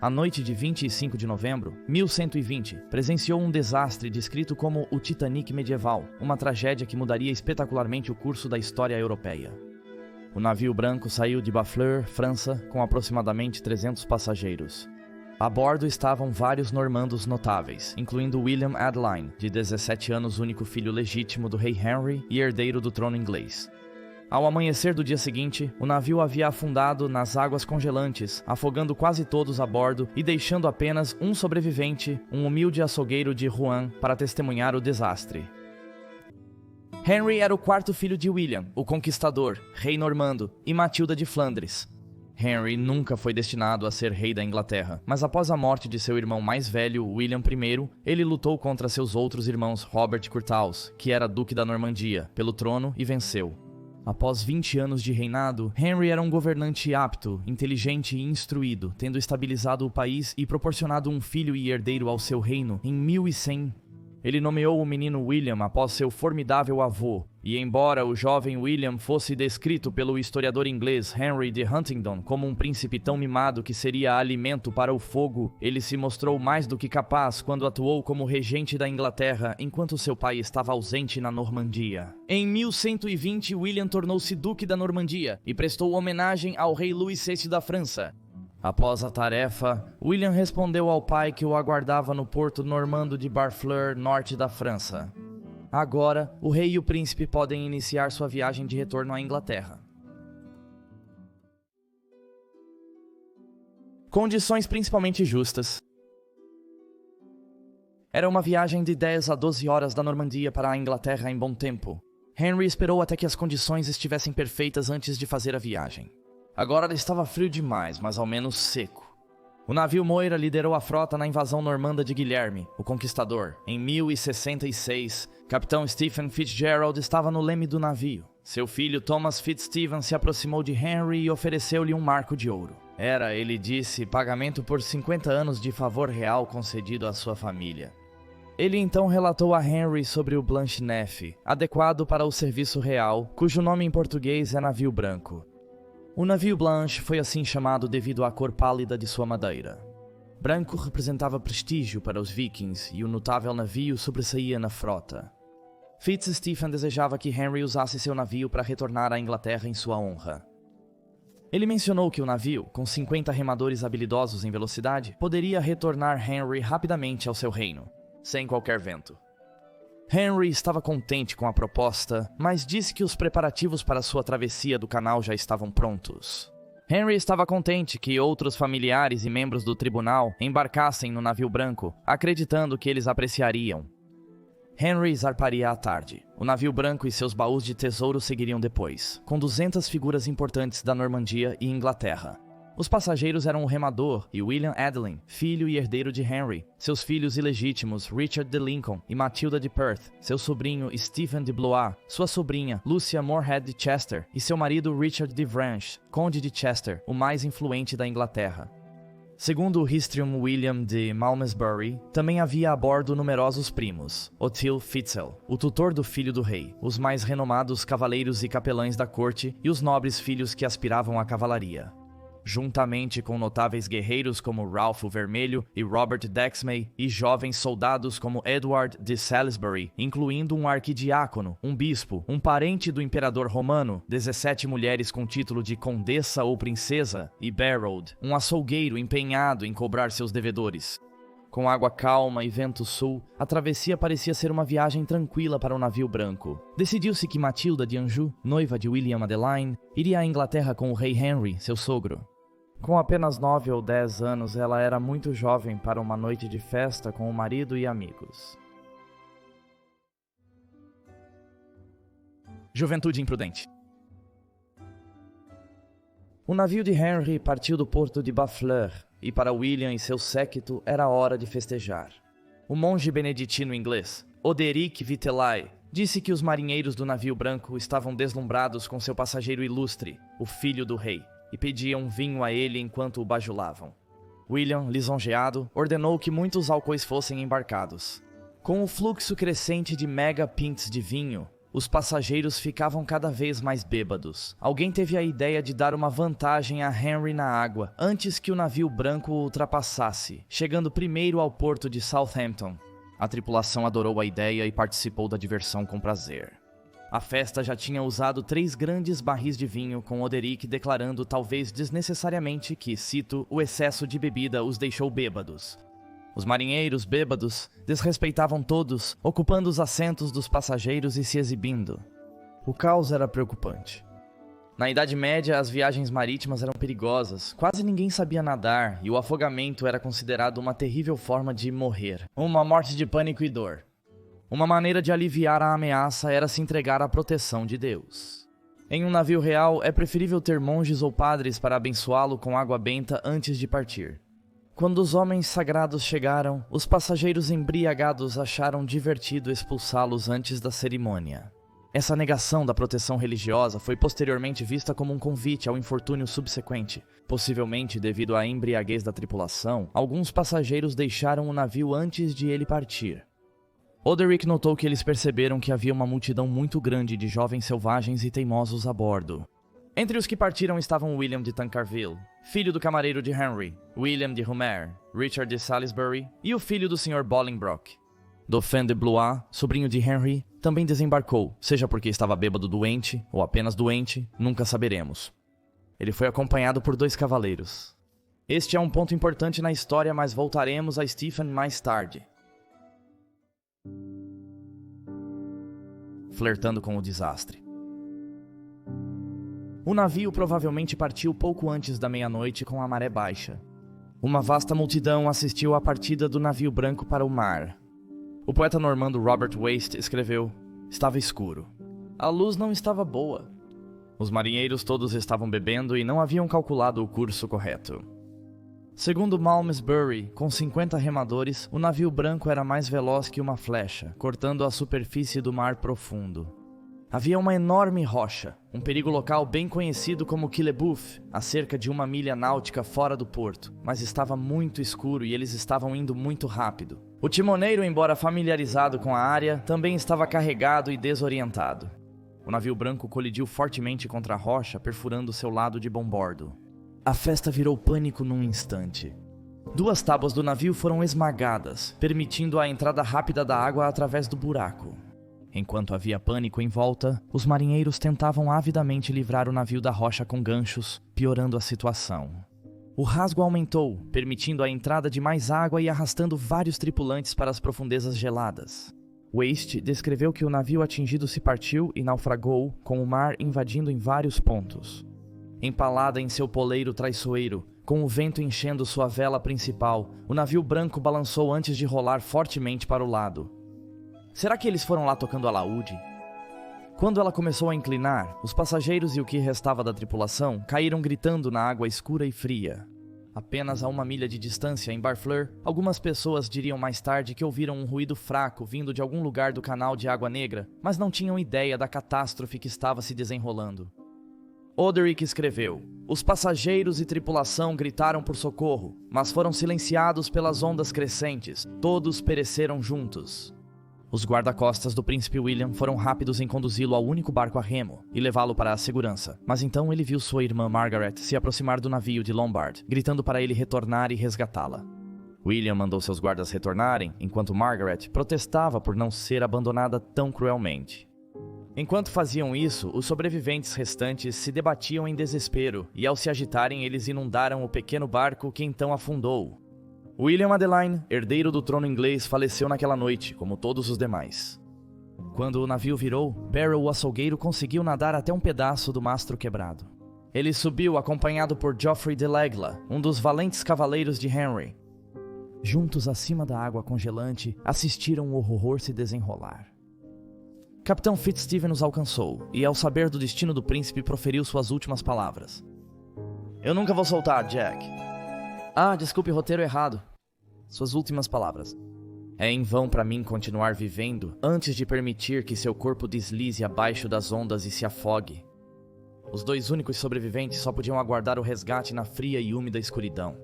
A noite de 25 de novembro, 1120, presenciou um desastre descrito como o Titanic medieval, uma tragédia que mudaria espetacularmente o curso da história europeia. O navio branco saiu de Barfleur, França, com aproximadamente 300 passageiros. A bordo estavam vários normandos notáveis, incluindo William Adeline, de 17 anos, único filho legítimo do rei Henry e herdeiro do trono inglês. Ao amanhecer do dia seguinte, o navio havia afundado nas águas congelantes, afogando quase todos a bordo e deixando apenas um sobrevivente, um humilde açougueiro de Rouen, para testemunhar o desastre. Henry era o quarto filho de William, o Conquistador, rei normando, e Matilda de Flandres. Henry nunca foi destinado a ser rei da Inglaterra, mas após a morte de seu irmão mais velho, William I, ele lutou contra seus outros irmãos Robert Curthals, que era duque da Normandia, pelo trono e venceu. Após 20 anos de reinado, Henry era um governante apto, inteligente e instruído, tendo estabilizado o país e proporcionado um filho e herdeiro ao seu reino em 1100. Ele nomeou o menino William após seu formidável avô, e embora o jovem William fosse descrito pelo historiador inglês Henry de Huntingdon como um príncipe tão mimado que seria alimento para o fogo, ele se mostrou mais do que capaz quando atuou como regente da Inglaterra enquanto seu pai estava ausente na Normandia. Em 1120, William tornou-se duque da Normandia e prestou homenagem ao rei Luís VI da França. Após a tarefa, William respondeu ao pai que o aguardava no porto normando de Barfleur, norte da França. Agora, o rei e o príncipe podem iniciar sua viagem de retorno à Inglaterra. Condições principalmente justas. Era uma viagem de 10 a 12 horas da Normandia para a Inglaterra em bom tempo. Henry esperou até que as condições estivessem perfeitas antes de fazer a viagem. Agora estava frio demais, mas ao menos seco. O navio Moira liderou a frota na invasão normanda de Guilherme, o Conquistador. Em 1066, capitão Stephen Fitzgerald estava no leme do navio. Seu filho Thomas Fitzstephen se aproximou de Henry e ofereceu-lhe um marco de ouro. Era, ele disse, pagamento por 50 anos de favor real concedido à sua família. Ele então relatou a Henry sobre o Blanche-Neuf, adequado para o serviço real, cujo nome em português é navio branco. O navio Blanche foi assim chamado devido à cor pálida de sua madeira. Branco representava prestígio para os vikings e o notável navio sobressaía na frota. Fitzstephen desejava que Henry usasse seu navio para retornar à Inglaterra em sua honra. Ele mencionou que o navio, com 50 remadores habilidosos em velocidade, poderia retornar Henry rapidamente ao seu reino, sem qualquer vento. Henry estava contente com a proposta, mas disse que os preparativos para sua travessia do canal já estavam prontos. Henry estava contente que outros familiares e membros do tribunal embarcassem no navio branco, acreditando que eles apreciariam. Henry zarparia à tarde. O navio branco e seus baús de tesouro seguiriam depois, com 200 figuras importantes da Normandia e Inglaterra. Os passageiros eram o remador e William Adeline, filho e herdeiro de Henry, seus filhos ilegítimos Richard de Lincoln e Matilda de Perth, seu sobrinho Stephen de Blois, sua sobrinha Lucia Morehead de Chester e seu marido Richard de Vranches, conde de Chester, o mais influente da Inglaterra. Segundo o histrion William de Malmesbury, também havia a bordo numerosos primos, Othil Fitzel, o tutor do filho do rei, os mais renomados cavaleiros e capelães da corte e os nobres filhos que aspiravam à cavalaria. Juntamente com notáveis guerreiros como Ralph o Vermelho e Robert Dexmay, e jovens soldados como Edward de Salisbury, incluindo um arquidiácono, um bispo, um parente do imperador romano, 17 mulheres com título de condessa ou princesa, e Barold, um açougueiro empenhado em cobrar seus devedores. Com água calma e vento sul, a travessia parecia ser uma viagem tranquila para o navio branco. Decidiu-se que Matilda de Anjou, noiva de William Adeline, iria à Inglaterra com o rei Henry, seu sogro. Com apenas 9 ou 10 anos, ela era muito jovem para uma noite de festa com o marido e amigos. Juventude imprudente. O navio de Henry partiu do porto de Barfleur, e para William e seu séquito era hora de festejar. O monge beneditino inglês, Oderic Vitelay, disse que os marinheiros do navio branco estavam deslumbrados com seu passageiro ilustre, o filho do rei, e pediam vinho a ele enquanto o bajulavam. William, lisonjeado, ordenou que muitos álcoois fossem embarcados. Com o fluxo crescente de mega pints de vinho, Os passageiros ficavam cada vez mais bêbados. Alguém teve a ideia de dar uma vantagem a Henry na água, antes que o navio branco o ultrapassasse, chegando primeiro ao porto de Southampton. A tripulação adorou a ideia e participou da diversão com prazer. A festa já tinha usado 3 grandes barris de vinho, com Oderick declarando talvez desnecessariamente que, cito, o excesso de bebida os deixou bêbados. Os marinheiros bêbados desrespeitavam todos, ocupando os assentos dos passageiros e se exibindo. O caos era preocupante. Na Idade Média, as viagens marítimas eram perigosas, quase ninguém sabia nadar e o afogamento era considerado uma terrível forma de morrer. Uma morte de pânico e dor. Uma maneira de aliviar a ameaça era se entregar à proteção de Deus. Em um navio real, é preferível ter monges ou padres para abençoá-lo com água benta antes de partir. Quando os homens sagrados chegaram, os passageiros embriagados acharam divertido expulsá-los antes da cerimônia. Essa negação da proteção religiosa foi posteriormente vista como um convite ao infortúnio subsequente. Possivelmente devido à embriaguez da tripulação, alguns passageiros deixaram o navio antes de ele partir. Oderick notou que eles perceberam que havia uma multidão muito grande de jovens selvagens e teimosos a bordo. Entre os que partiram estavam William de Tancarville, filho do camareiro de Henry, William de Hummer, Richard de Salisbury e o filho do Sr. Bolingbroke. Dauphin de Blois, sobrinho de Henry, também desembarcou, seja porque estava bêbado doente ou apenas doente, nunca saberemos. Ele foi acompanhado por 2 cavaleiros. Este é um ponto importante na história, mas voltaremos a Stephen mais tarde. Flertando com o desastre. O navio provavelmente partiu pouco antes da meia-noite com a maré baixa. Uma vasta multidão assistiu à partida do navio branco para o mar. O poeta normando Robert Waste escreveu: estava escuro. A luz não estava boa. Os marinheiros todos estavam bebendo e não haviam calculado o curso correto. Segundo Malmesbury, com 50 remadores, o navio branco era mais veloz que uma flecha, cortando a superfície do mar profundo. Havia uma enorme rocha, um perigo local bem conhecido como Quillebeuf, a cerca de 1 milha náutica fora do porto, mas estava muito escuro e eles estavam indo muito rápido. O timoneiro, embora familiarizado com a área, também estava carregado e desorientado. O navio branco colidiu fortemente contra a rocha, perfurando seu lado de bombordo. A festa virou pânico num instante. 2 tábuas do navio foram esmagadas, permitindo a entrada rápida da água através do buraco. Enquanto havia pânico em volta, os marinheiros tentavam avidamente livrar o navio da rocha com ganchos, piorando a situação. O rasgo aumentou, permitindo a entrada de mais água e arrastando vários tripulantes para as profundezas geladas. Waste descreveu que o navio atingido se partiu e naufragou, com o mar invadindo em vários pontos. Empalada em seu poleiro traiçoeiro, com o vento enchendo sua vela principal, o navio branco balançou antes de rolar fortemente para o lado. Será que eles foram lá tocando alaúde? Quando ela começou a inclinar, os passageiros e o que restava da tripulação caíram gritando na água escura e fria. Apenas a 1 milha de distância, em Barfleur, algumas pessoas diriam mais tarde que ouviram um ruído fraco vindo de algum lugar do canal de Água Negra, mas não tinham ideia da catástrofe que estava se desenrolando. Oderick escreveu: os passageiros e tripulação gritaram por socorro, mas foram silenciados pelas ondas crescentes. Todos pereceram juntos. Os guarda-costas do príncipe William foram rápidos em conduzi-lo ao único barco a remo e levá-lo para a segurança, mas então ele viu sua irmã Margaret se aproximar do navio de Lombard, gritando para ele retornar e resgatá-la. William mandou seus guardas retornarem, enquanto Margaret protestava por não ser abandonada tão cruelmente. Enquanto faziam isso, os sobreviventes restantes se debatiam em desespero, e ao se agitarem eles inundaram o pequeno barco que então afundou. William Adeline, herdeiro do trono inglês, faleceu naquela noite, como todos os demais. Quando o navio virou, Barrow o açougueiro conseguiu nadar até um pedaço do mastro quebrado. Ele subiu acompanhado por Geoffrey de L'Aigle, um dos valentes cavaleiros de Henry. Juntos acima da água congelante, assistiram o horror se desenrolar. Capitão Fitzstephen os alcançou, e ao saber do destino do príncipe proferiu suas últimas palavras. Eu nunca vou soltar, Jack. Ah, desculpe, roteiro errado. Suas últimas palavras. É em vão para mim continuar vivendo antes de permitir que seu corpo deslize abaixo das ondas e se afogue. Os 2 únicos sobreviventes só podiam aguardar o resgate na fria e úmida escuridão.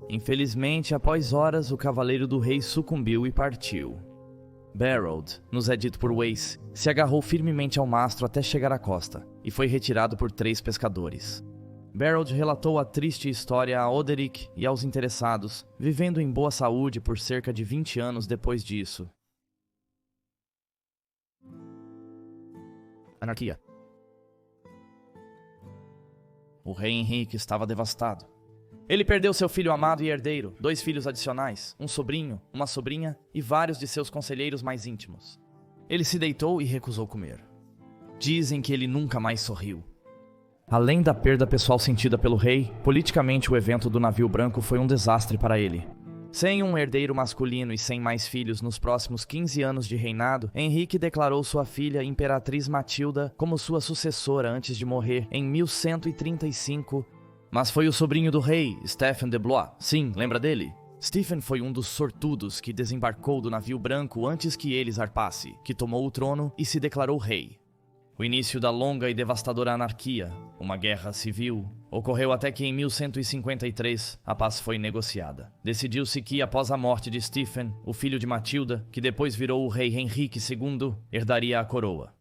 Infelizmente, após horas, o cavaleiro do rei sucumbiu e partiu. Barold, nos é dito por Wace, se agarrou firmemente ao mastro até chegar à costa e foi retirado por 3 pescadores. Barold relatou a triste história a Oderic e aos interessados, vivendo em boa saúde por cerca de 20 anos depois disso. Anarquia. O rei Henrique estava devastado. Ele perdeu seu filho amado e herdeiro, 2 filhos adicionais, um sobrinho, uma sobrinha e vários de seus conselheiros mais íntimos. Ele se deitou e recusou comer. Dizem que ele nunca mais sorriu. Além da perda pessoal sentida pelo rei, politicamente o evento do navio branco foi um desastre para ele. Sem um herdeiro masculino e sem mais filhos nos próximos 15 anos de reinado, Henrique declarou sua filha Imperatriz Matilda como sua sucessora antes de morrer em 1135. Mas foi o sobrinho do rei, Stephen de Blois. Sim, lembra dele? Stephen foi um dos sortudos que desembarcou do navio branco antes que ele zarpasse, que tomou o trono e se declarou rei. O início da longa e devastadora anarquia, uma guerra civil, ocorreu até que em 1153 a paz foi negociada. Decidiu-se que, após a morte de Stephen, o filho de Matilda, que depois virou o rei Henrique II, herdaria a coroa.